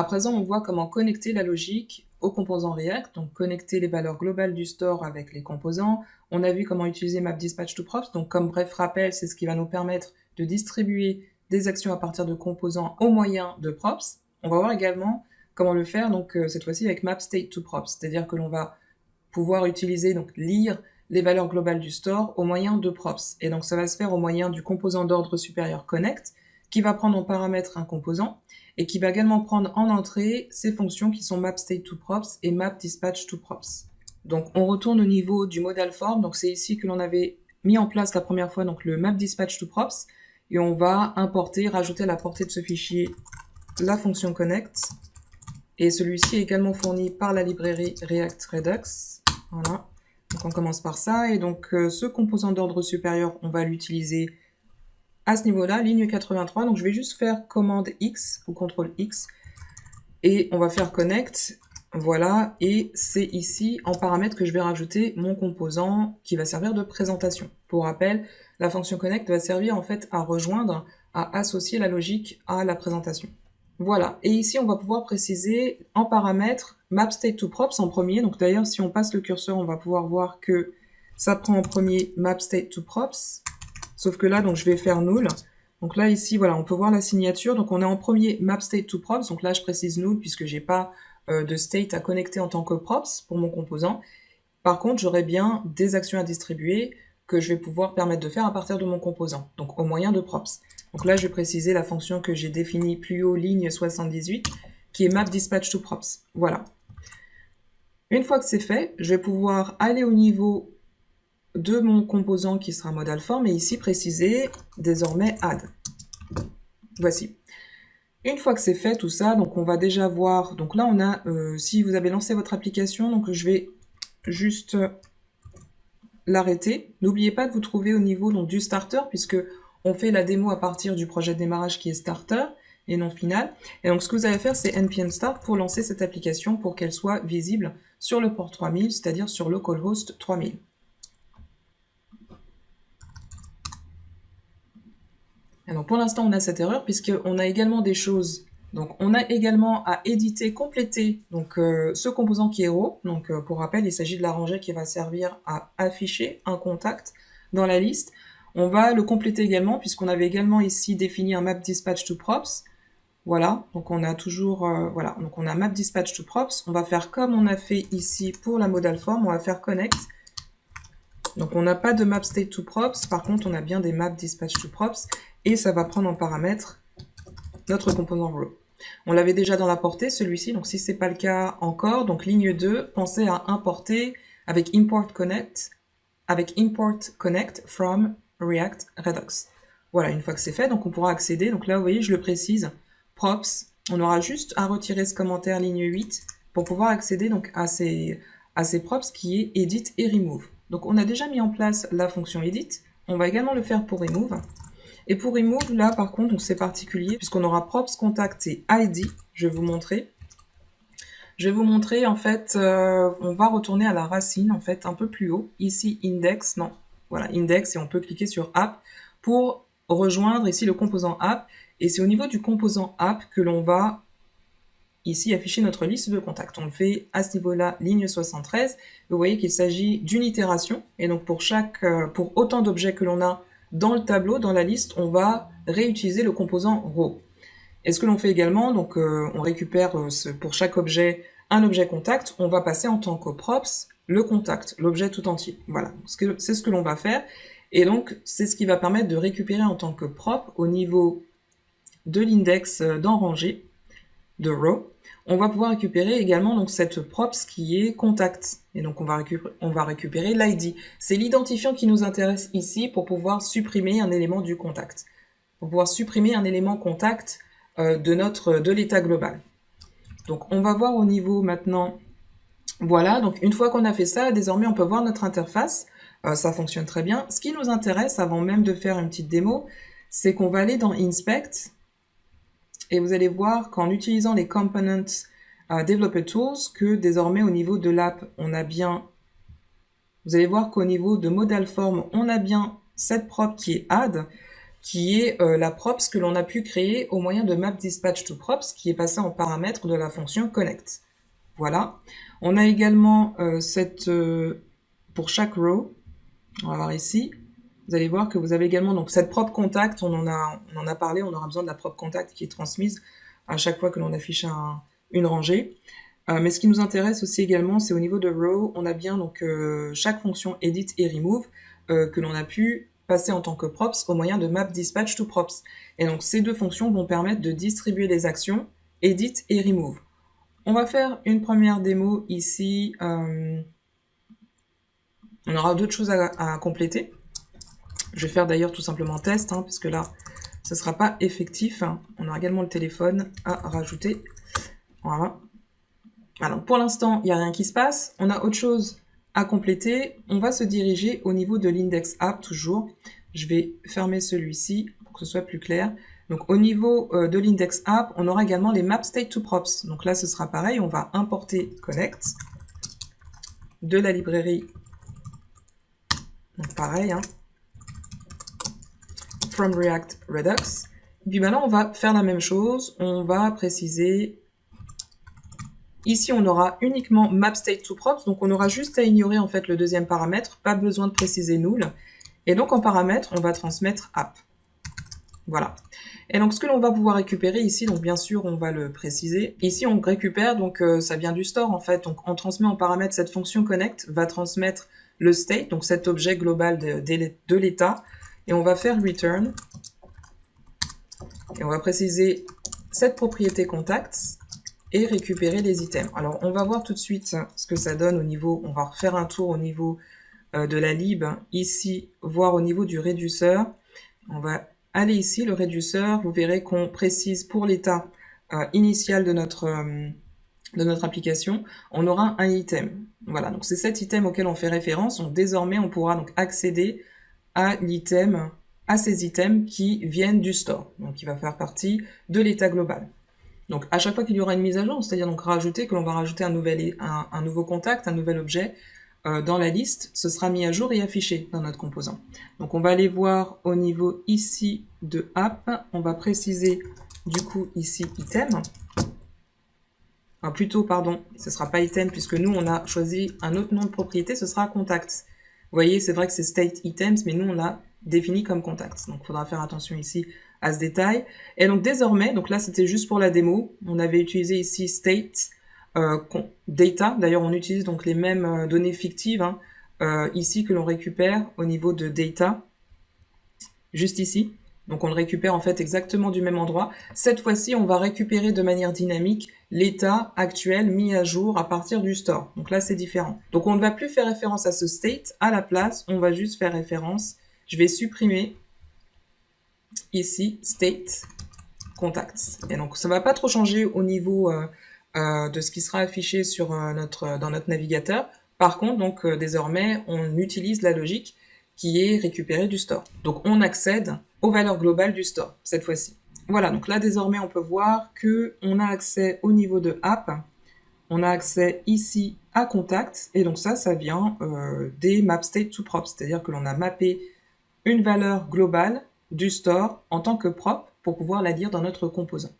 À présent, on voit comment connecter la logique aux composants React, donc connecter les valeurs globales du store avec les composants. On a vu comment utiliser map_dispatch_to_props, donc comme bref rappel, c'est ce qui va nous permettre de distribuer des actions à partir de composants au moyen de props. On va voir également comment le faire, donc cette fois-ci avec map_state_to_props, c'est-à-dire que l'on va pouvoir utiliser, donc lire les valeurs globales du store au moyen de props. Et donc ça va se faire au moyen du composant d'ordre supérieur connect, qui va prendre en paramètre un composant, et qui va également prendre en entrée ces fonctions qui sont map_state_to_props et map_dispatch_to_props. Donc on retourne au niveau du modal form, donc c'est ici que l'on avait mis en place la première fois donc le map_dispatch_to_props, et on va importer, rajouter à la portée de ce fichier la fonction connect, et celui-ci est également fourni par la librairie React Redux. Voilà, donc on commence par ça, et donc ce composant d'ordre supérieur, on va l'utiliser à ce niveau-là, ligne 83, donc je vais juste faire commande X ou CTRL X, et on va faire connect, voilà, et c'est ici en paramètre que je vais rajouter mon composant qui va servir de présentation. Pour rappel, la fonction connect va servir en fait à rejoindre, à associer la logique à la présentation. Voilà, et ici on va pouvoir préciser en paramètre map_state_to_props en premier, donc d'ailleurs si on passe le curseur, on va pouvoir voir que ça prend en premier map_state_to_props, sauf que là, donc je vais faire null. Donc là, ici, voilà, on peut voir la signature. Donc on est en premier map_state_to_props. Donc là, je précise null puisque j'ai pas de state à connecter en tant que props pour mon composant. Par contre, j'aurai bien des actions à distribuer que je vais pouvoir permettre de faire à partir de mon composant, donc au moyen de props. Donc là, je vais préciser la fonction que j'ai définie plus haut, ligne 78, qui est map_dispatch_to_props. Voilà. Une fois que c'est fait, je vais pouvoir aller au niveau de mon composant qui sera modal form, et ici préciser désormais add. Voici. Une fois que c'est fait tout ça, donc on va déjà voir, donc là on a, si vous avez lancé votre application, donc je vais juste l'arrêter. N'oubliez pas de vous trouver au niveau donc, du starter, puisque on fait la démo à partir du projet de démarrage qui est starter et non final. Et donc ce que vous allez faire, c'est npm start pour lancer cette application pour qu'elle soit visible sur le port 3000, c'est-à-dire sur localhost 3000. Alors pour l'instant, on a cette erreur puisqu'on a également des choses. Donc on a également à éditer, compléter donc, ce composant qui est raw. Donc pour rappel, il s'agit de la rangée qui va servir à afficher un contact dans la liste. On va le compléter également puisqu'on avait également ici défini un map_dispatch_to_props. Voilà, donc on a toujours, voilà, donc on a map_dispatch_to_props. On va faire comme on a fait ici pour la modal form, on va faire connect. Donc on n'a pas de map_state_to_props, par contre on a bien des map_dispatch_to_props, et ça va prendre en paramètre notre composant row. On l'avait déjà dans la portée, celui-ci, donc si ce n'est pas le cas encore, donc ligne 2, pensez à importer avec import connect from React Redux. Voilà, une fois que c'est fait, donc on pourra accéder, donc là vous voyez, je le précise, props, on aura juste à retirer ce commentaire ligne 8 pour pouvoir accéder donc à ces props qui est edit et remove. Donc on a déjà mis en place la fonction edit, on va également le faire pour remove. Et pour remove, là par contre, c'est particulier puisqu'on aura props, contact et id, je vais vous montrer. Je vais vous montrer, en fait, on va retourner à la racine, en fait, un peu plus haut. Ici, index, non, voilà, index, et on peut cliquer sur app pour rejoindre ici le composant app. Et c'est au niveau du composant app que l'on va ici afficher notre liste de contacts. On le fait à ce niveau-là, ligne 73. Vous voyez qu'il s'agit d'une itération. Et donc pour autant d'objets que l'on a dans le tableau, dans la liste, on va réutiliser le composant row. Et ce que l'on fait également, donc on récupère pour chaque objet un objet contact, on va passer en tant que props le contact, l'objet tout entier. Voilà, c'est ce que l'on va faire. Et donc c'est ce qui va permettre de récupérer en tant que prop au niveau de l'index dans rangée, de row, on va pouvoir récupérer également donc cette props qui est contact. Et donc on va récupérer l'ID. C'est l'identifiant qui nous intéresse ici pour pouvoir supprimer un élément du contact. Pour pouvoir supprimer un élément contact de l'état global. Donc on va voir au niveau maintenant, voilà, donc une fois qu'on a fait ça, désormais on peut voir notre interface, ça fonctionne très bien. Ce qui nous intéresse, avant même de faire une petite démo, c'est qu'on va aller dans Inspect, et vous allez voir qu'en utilisant les Components Developer Tools, que désormais au niveau de l'app, on a bien, vous allez voir qu'au niveau de Modal Form, on a bien cette prop qui est add, qui est la props que l'on a pu créer au moyen de map_dispatch_to_props, qui est passé en paramètre de la fonction connect. Voilà. On a également pour chaque row, on va voir ici, vous allez voir que vous avez également donc cette prop contact, on en a parlé, on aura besoin de la prop contact qui est transmise à chaque fois que l'on affiche une rangée. Mais ce qui nous intéresse aussi également, c'est au niveau de row, on a bien donc chaque fonction edit et remove que l'on a pu passer en tant que props au moyen de map_dispatch_to_props. Et donc ces deux fonctions vont permettre de distribuer les actions edit et remove. On va faire une première démo ici. On aura d'autres choses à compléter. Je vais faire d'ailleurs tout simplement test, puisque là, ce ne sera pas effectif. On aura également le téléphone à rajouter. Voilà. Alors, pour l'instant, il n'y a rien qui se passe. On a autre chose à compléter. On va se diriger au niveau de l'index app, toujours. Je vais fermer celui-ci pour que ce soit plus clair. Donc, au niveau de l'index app, on aura également les map state to props. Donc là, ce sera pareil. On va importer connect de la librairie. Donc, pareil, from React Redux. Et puis maintenant, on va faire la même chose. On va préciser. Ici, on aura uniquement map_state_to_props, donc on aura juste à ignorer en fait le deuxième paramètre, pas besoin de préciser null. Et donc en paramètre, on va transmettre app. Voilà. Et donc ce que l'on va pouvoir récupérer ici, donc bien sûr, on va le préciser. Ici, on récupère, donc ça vient du store en fait. Donc on transmet en paramètre cette fonction connect, va transmettre le state, donc cet objet global de l'état. Et on va faire return. Et on va préciser cette propriété contact et récupérer les items. Alors, on va voir tout de suite ce que ça donne au niveau, on va refaire un tour au niveau de la lib, ici, voir au niveau du réduceur. On va aller ici, le réduceur, vous verrez qu'on précise pour l'état initial de notre application, on aura un item. Voilà, donc c'est cet item auquel on fait référence. Donc désormais, on pourra donc accéder à l'item, à ces items qui viennent du store, donc qui va faire partie de l'état global. Donc à chaque fois qu'il y aura une mise à jour, c'est-à-dire donc rajouter, que l'on va rajouter un nouveau contact, un nouvel objet dans la liste, ce sera mis à jour et affiché dans notre composant. Donc on va aller voir au niveau ici de app, on va préciser du coup ici item. Enfin, plutôt, pardon, ce ne sera pas item puisque nous on a choisi un autre nom de propriété, ce sera contact. Vous voyez, c'est vrai que c'est state items, mais nous on l'a défini comme contact. Donc il faudra faire attention ici à ce détail. Et donc désormais, donc là c'était juste pour la démo, on avait utilisé ici state, data, d'ailleurs on utilise donc les mêmes données fictives ici que l'on récupère au niveau de data, juste ici. Donc on le récupère en fait exactement du même endroit. Cette fois-ci, on va récupérer de manière dynamique l'état actuel mis à jour à partir du store. Donc là, c'est différent. Donc on ne va plus faire référence à ce state. À la place, on va juste faire référence. Je vais supprimer ici state contacts. Et donc ça ne va pas trop changer au niveau de ce qui sera affiché sur dans notre navigateur. Par contre, donc désormais, on utilise la logique qui est récupérée du store. Donc on accède aux valeurs globales du store cette fois-ci. Voilà, donc là désormais on peut voir que on a accès au niveau de app, on a accès ici à contact, et donc ça vient des map state to prop, c'est-à-dire que l'on a mappé une valeur globale du store en tant que prop pour pouvoir la lire dans notre composant.